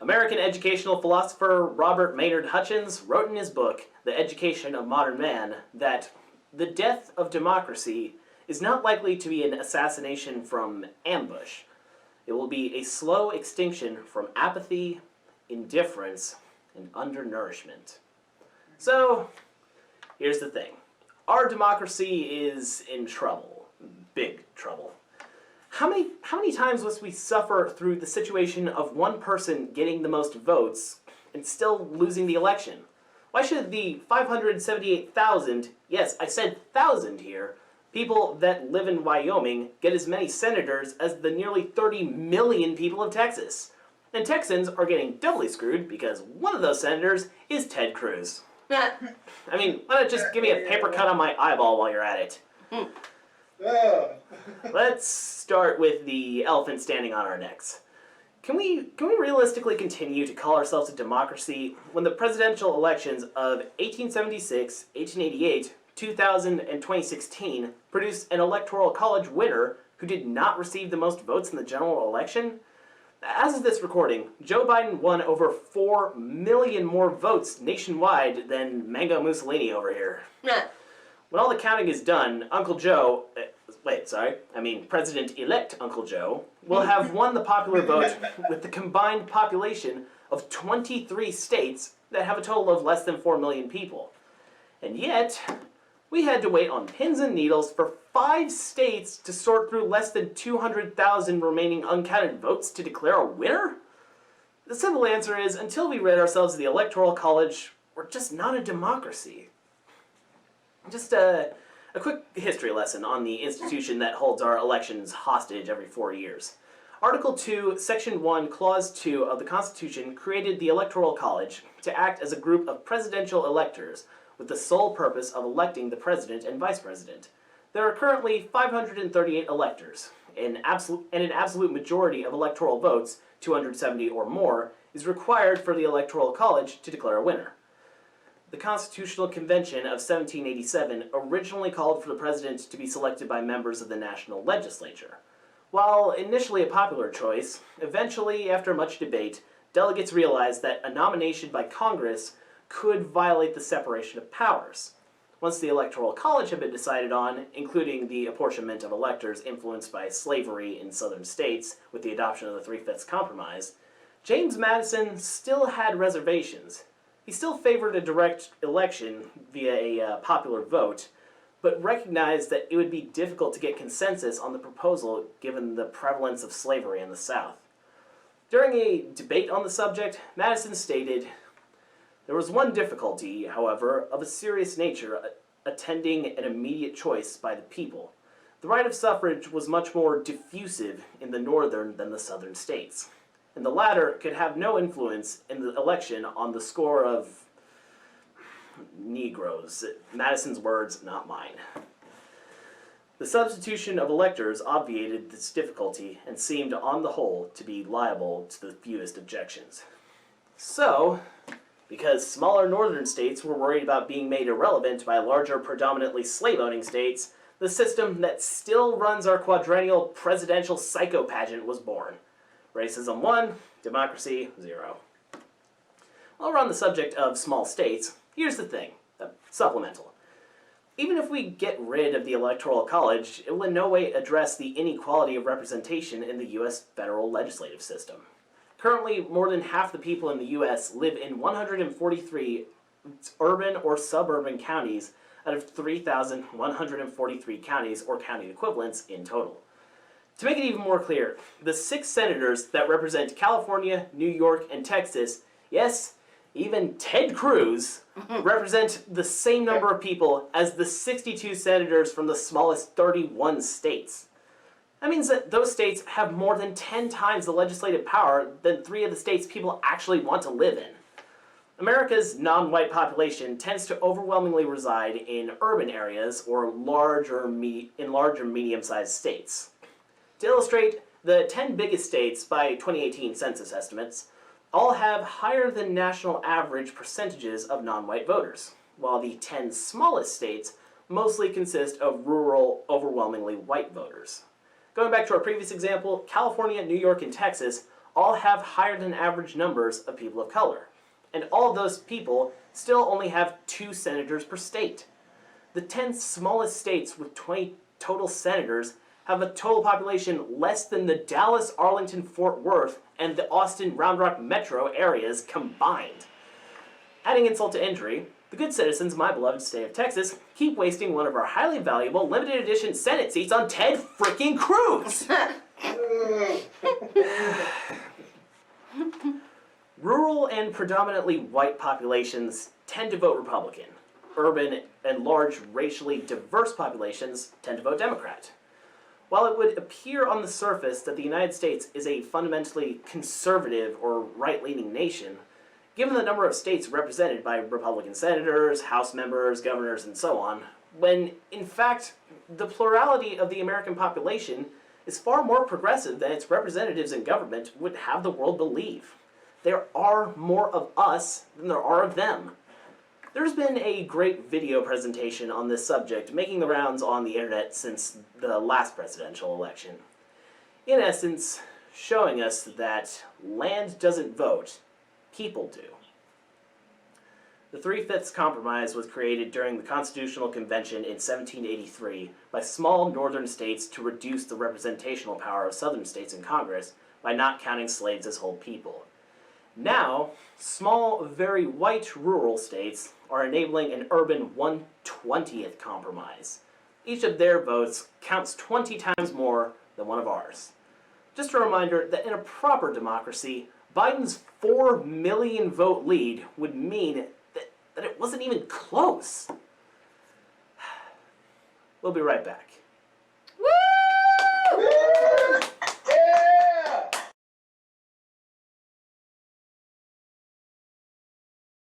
American educational philosopher Robert Maynard Hutchins wrote in his book, The Education of Modern Man, that the death of democracy is not likely to be an assassination from ambush. It will be a slow extinction from apathy, indifference, and undernourishment. So, here's the thing. Our democracy is in trouble. Big trouble. How many times must we suffer through the situation of one person getting the most votes and still losing the election? Why should the 578,000, yes, I said 1,000 here, people that live in Wyoming get as many senators as the nearly 30 million people of Texas? And Texans are getting doubly screwed because one of those senators is Ted Cruz. I mean, why not just give me a paper cut on my eyeball while you're at it? Let's start with the elephant standing on our necks. Can we realistically continue to call ourselves a democracy when the presidential elections of 1876, 1888, 2000, and 2016 produced an electoral college winner who did not receive the most votes in the general election? As of this recording, Joe Biden won over 4 million more votes nationwide than Mango Mussolini over here. When all the counting is done, Uncle Joe, President-elect Uncle Joe, will have won the popular vote with the combined population of 23 states that have a total of less than 4 million people. And yet, we had to wait on pins and needles for 5 states to sort through less than 200,000 remaining uncounted votes to declare a winner? The simple answer is, until we rid ourselves of the Electoral College, we're just not a democracy. Just a quick history lesson on the institution that holds our elections hostage every 4 years. Article 2, Section 1, Clause 2 of the Constitution created the Electoral College to act as a group of presidential electors with the sole purpose of electing the president and vice president. There are currently 538 electors, and an absolute majority of electoral votes, 270 or more, is required for the Electoral College to declare a winner. The Constitutional Convention of 1787 originally called for the president to be selected by members of the national legislature. While initially a popular choice, eventually, after much debate, delegates realized that a nomination by Congress could violate the separation of powers. Once the Electoral College had been decided on, including the apportionment of electors influenced by slavery in southern states with the adoption of the Three-Fifths Compromise, James Madison still had reservations. He still favored a direct election via a popular vote, but recognized that it would be difficult to get consensus on the proposal given the prevalence of slavery in the South. During a debate on the subject, Madison stated, "There was one difficulty, however, of a serious nature attending an immediate choice by the people. The right of suffrage was much more diffusive in the northern than the southern states, and the latter could have no influence in the election on the score of Negroes." Madison's words, not mine. The substitution of electors obviated this difficulty and seemed, on the whole, to be liable to the fewest objections. So, because smaller northern states were worried about being made irrelevant by larger, predominantly slave-owning states, the system that still runs our quadrennial presidential psycho pageant was born. Racism 1, democracy 0. While we're on the subject of small states, here's the thing, supplemental. Even if we get rid of the Electoral College, it will in no way address the inequality of representation in the U.S. federal legislative system. Currently, more than half the people in the U.S. live in 143 urban or suburban counties out of 3,143 counties or county equivalents in total. To make it even more clear, the 6 senators that represent California, New York, and Texas, yes, even Ted Cruz, represent the same number of people as the 62 senators from the smallest 31 states. That means that those states have more than 10 times the legislative power than 3 of the states people actually want to live in. America's non-white population tends to overwhelmingly reside in urban areas or larger medium-sized states. To illustrate, the 10 biggest states by 2018 census estimates all have higher than national average percentages of non-white voters, while the 10 smallest states mostly consist of rural, overwhelmingly white voters. Going back to our previous example, California, New York, and Texas all have higher than average numbers of people of color. And all of those people still only have 2 senators per state. The 10 smallest states with 20 total senators have a total population less than the Dallas, Arlington, Fort Worth, and the Austin, Round Rock metro areas combined. Adding insult to injury, the good citizens of my beloved state of Texas keep wasting one of our highly valuable limited edition Senate seats on Ted freaking Cruz! Rural and predominantly white populations tend to vote Republican. Urban and large racially diverse populations tend to vote Democrat. While it would appear on the surface that the United States is a fundamentally conservative or right-leaning nation, given the number of states represented by Republican senators, House members, governors, and so on, when, in fact, the plurality of the American population is far more progressive than its representatives in government would have the world believe. There are more of us than there are of them. There's been a great video presentation on this subject making the rounds on the internet since the last presidential election. In essence, showing us that land doesn't vote, people do. The 3/5 Compromise was created during the Constitutional Convention in 1783 by small northern states to reduce the representational power of southern states in Congress by not counting slaves as whole people. Now, small, very white rural states are enabling an urban 1/20th compromise. Each of their votes counts 20 times more than one of ours. Just a reminder that in a proper democracy, Biden's 4 million vote lead would mean that it wasn't even close. We'll be right back.